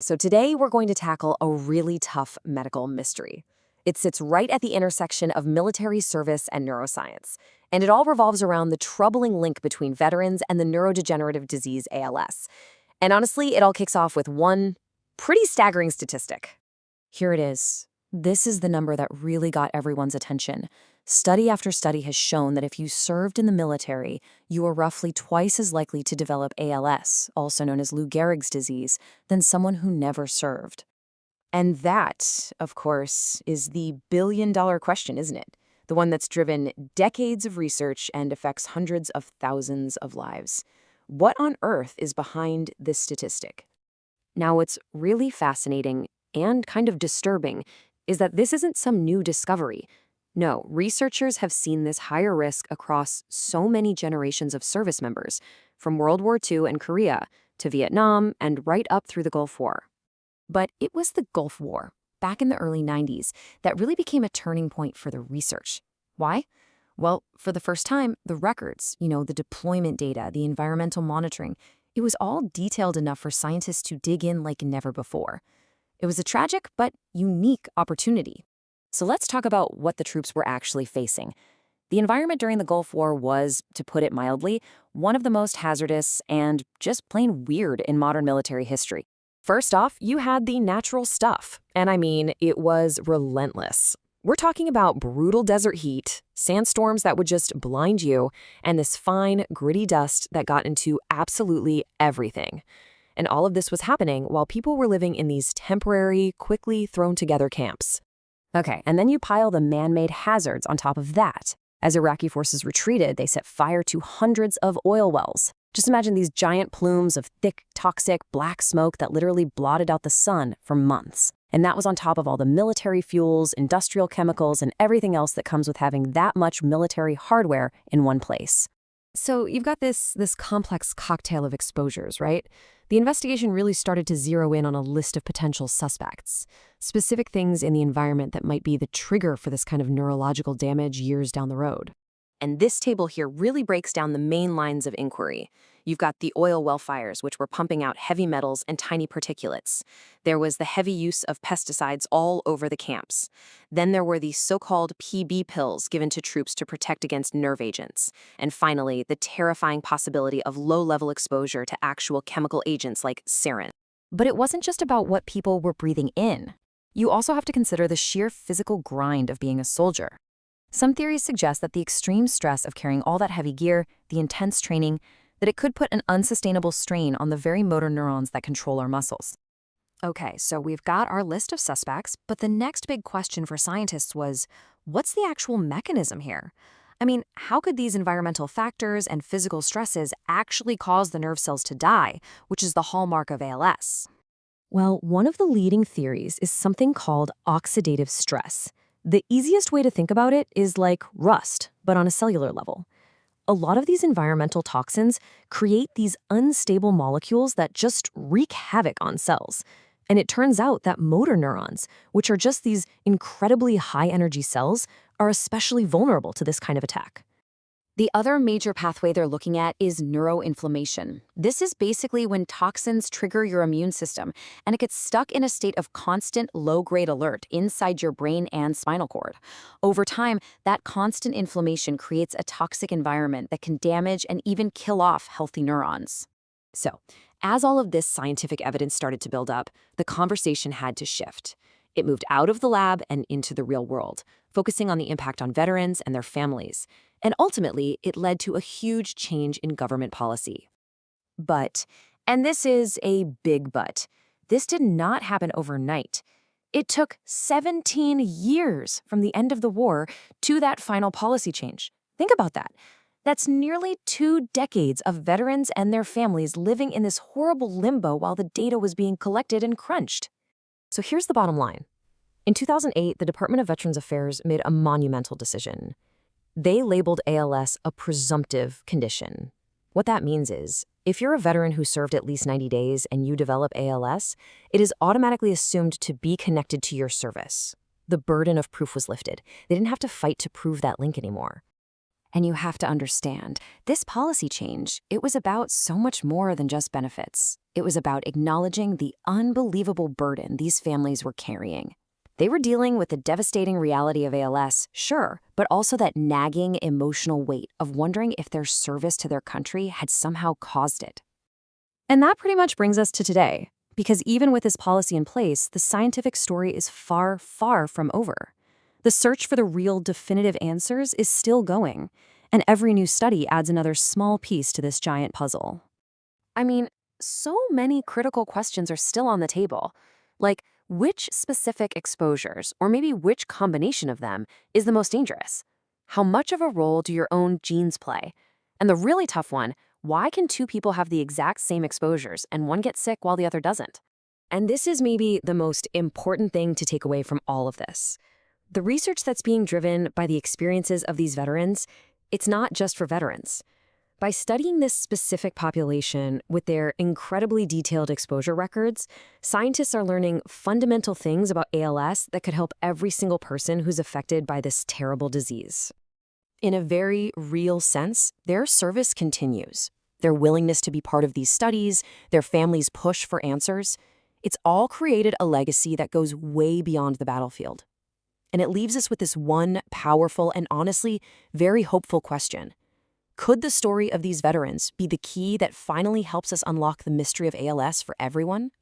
So today we're going to tackle a really tough medical mystery. It sits right at the intersection of military service and neuroscience, and it all revolves around the troubling link between veterans and the neurodegenerative disease ALS. And honestly, it all kicks off with one pretty staggering statistic. Here it is. This is the number that really got everyone's attention. Study after study has shown that if you served in the military, you are roughly twice as likely to develop ALS, also known as Lou Gehrig's disease, than someone who never served. And that, of course, is the billion-dollar question, isn't it? The one that's driven decades of research and affects hundreds of thousands of lives. What on earth is behind this statistic? Now, what's really fascinating and kind of disturbing is that this isn't some new discovery. No, researchers have seen this higher risk across so many generations of service members, from World War II and Korea to Vietnam and right up through the Gulf War. But it was the Gulf War, back in the early 90s, that really became a turning point for the research. Why? Well, for the first time, the records, the deployment data, the environmental monitoring, it was all detailed enough for scientists to dig in like never before. It was a tragic but unique opportunity. So let's talk about what the troops were actually facing. The environment during the Gulf War was, to put it mildly, one of the most hazardous and just plain weird in modern military history. First off, you had the natural stuff, and I mean, it was relentless. We're talking about brutal desert heat, sandstorms that would just blind you, and this fine, gritty dust that got into absolutely everything. And all of this was happening while people were living in these temporary, quickly thrown-together camps. Okay, and then you pile the man-made hazards on top of that. As Iraqi forces retreated, they set fire to hundreds of oil wells. Just imagine these giant plumes of thick, toxic, black smoke that literally blotted out the sun for months. And that was on top of all the military fuels, industrial chemicals, and everything else that comes with having that much military hardware in one place. So you've got this complex cocktail of exposures, right? The investigation really started to zero in on a list of potential suspects, specific things in the environment that might be the trigger for this kind of neurological damage years down the road. And this table here really breaks down the main lines of inquiry. You've got the oil well fires, which were pumping out heavy metals and tiny particulates. There was the heavy use of pesticides all over the camps. Then there were the so-called PB pills given to troops to protect against nerve agents. And finally, the terrifying possibility of low-level exposure to actual chemical agents like sarin. But it wasn't just about what people were breathing in. You also have to consider the sheer physical grind of being a soldier. Some theories suggest that the extreme stress of carrying all that heavy gear, the intense training, that it could put an unsustainable strain on the very motor neurons that control our muscles. Okay, so we've got our list of suspects, but the next big question for scientists was, what's the actual mechanism here? I mean, how could these environmental factors and physical stresses actually cause the nerve cells to die, which is the hallmark of ALS? Well, one of the leading theories is something called oxidative stress. The easiest way to think about it is like rust, but on a cellular level. A lot of these environmental toxins create these unstable molecules that just wreak havoc on cells. And it turns out that motor neurons, which are just these incredibly high-energy cells, are especially vulnerable to this kind of attack. The other major pathway they're looking at is neuroinflammation. This is basically when toxins trigger your immune system, and it gets stuck in a state of constant low-grade alert inside your brain and spinal cord. Over time, that constant inflammation creates a toxic environment that can damage and even kill off healthy neurons. So, as all of this scientific evidence started to build up, the conversation had to shift. It moved out of the lab and into the real world, focusing on the impact on veterans and their families. And ultimately, it led to a huge change in government policy. But, and this is a big but, this did not happen overnight. It took 17 years from the end of the war to that final policy change. Think about that. That's nearly 2 decades of veterans and their families living in this horrible limbo while the data was being collected and crunched. So here's the bottom line. In 2008, the Department of Veterans Affairs made a monumental decision. They labeled ALS a presumptive condition. What that means is, if you're a veteran who served at least 90 days and you develop ALS, it is automatically assumed to be connected to your service. The burden of proof was lifted. They didn't have to fight to prove that link anymore. And you have to understand, this policy change, it was about so much more than just benefits. It was about acknowledging the unbelievable burden these families were carrying. They were dealing with the devastating reality of ALS, sure, but also that nagging emotional weight of wondering if their service to their country had somehow caused it. And that pretty much brings us to today, because even with this policy in place, the scientific story is far, far from over. The search for the real definitive answers is still going, and every new study adds another small piece to this giant puzzle. I mean, so many critical questions are still on the table, like which specific exposures, or maybe which combination of them, is the most dangerous? How much of a role do your own genes play? And the really tough one, why can two people have the exact same exposures and one gets sick while the other doesn't? And this is maybe the most important thing to take away from all of this. The research that's being driven by the experiences of these veterans, it's not just for veterans. By studying this specific population with their incredibly detailed exposure records, scientists are learning fundamental things about ALS that could help every single person who's affected by this terrible disease. In a very real sense, their service continues. Their willingness to be part of these studies, their families' push for answers, it's all created a legacy that goes way beyond the battlefield. And it leaves us with this one powerful and honestly very hopeful question. Could the story of these veterans be the key that finally helps us unlock the mystery of ALS for everyone?